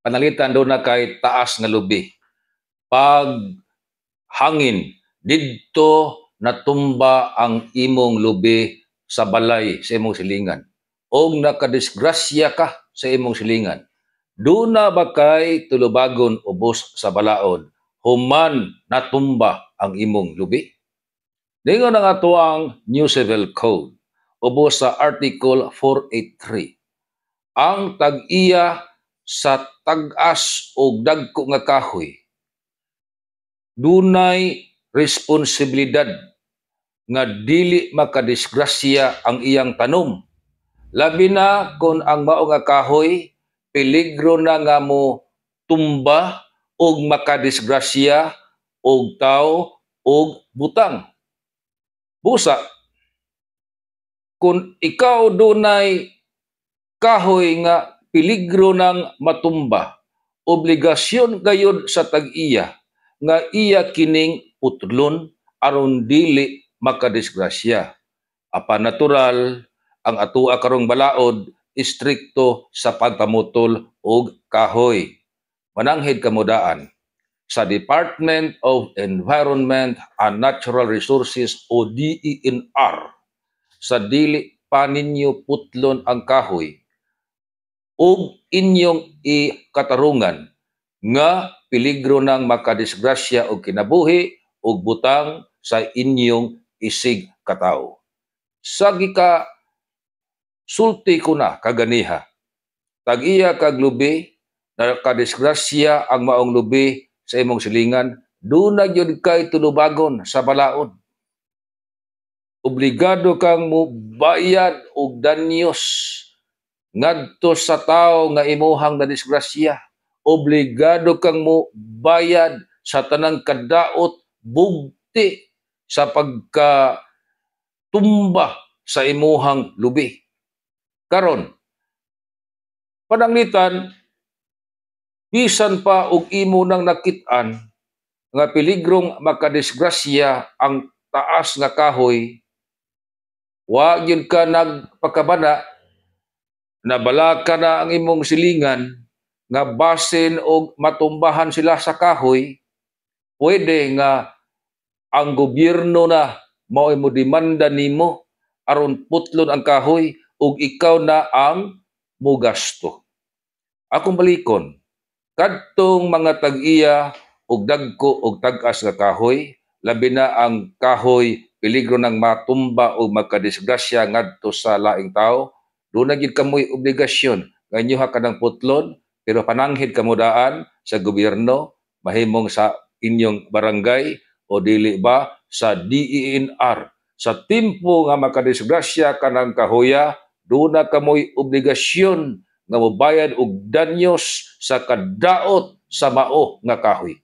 panalitan do na kay taas nga lubi. Pag hangin didto natumba ang imong lubi sa balay sa imong silingan og nakadisgrasya ka sa imong silingan, duna ba kay tulubagon ubos sa balaod human natumba ang imong lubi? Ningon ang atuang New Civil Code ubos sa Article 483. Ang tag-iya sa tag-as o dagko nga kahoy dunay responsibilidad nga dili makadisgrasya ang iyang tanom. Labi na kung ang mao nga kahoy peligro na nga mo tumba og makadisgrasya og tao og butang. Busa, kung ikaw dunay kahoy nga peligro ng matumba, obligasyon gayud sa tag-iya nga iya kining putlon aron dili makadisgrasya. Apa natural ang atua karong balaod istrikto sa pagpamutol og kahoy. Mananghid kamudaan sa Department of Environment and Natural Resources o DENR, sa dili pa ninyo putlon ang kahoy ug inyong ikatarungan nga peligro ng makadisgrasya og kinabuhi ug butang sa inyong isig katawo. Sa gika sulti ko na kaganiha, tag-iya kag lubi, nakadisgrasya ang maong lubi sa imong silingan, duna gyud kay tulubagon sa balaod. Obligado kang mo bayad og danyos ngadto sa tawo nga imuhang nadisgrasya. Obligado kang mo bayad sa tanang kadaot bugti sa pagkatumba sa imuhang lubi. Karon, pananglitan, bisan pa og imo nang nakit-an nga peligrong makadisgrasya ang taas nga kahoy, wa gyud ka nagpakabana, nabala ka na ang imong silingan nga basin og matumbahan sila sa kahoy, pwede nga ang gobyerno na mao mo demanda nimo aron putlon ang kahoy ug ikaw na ang mugasto. Akong balikon, kadtong mga tag-iya og dagko og tag-as nga kahoy, labi na ang kahoy peligro ng matumba o magkadisgrasya ngadto sa laing tao, doon na gid kamoy obligasyon nga inyoha ka ng putlon, pero pananghid kamudaan sa gobyerno, mahimong sa inyong barangay o dili ba sa DENR. Sa timpo nga makadisgrasya ka ng kahoya, doon na kamoy obligasyon nga mobayad og danyos sa kadaot sa mao nga kahoy.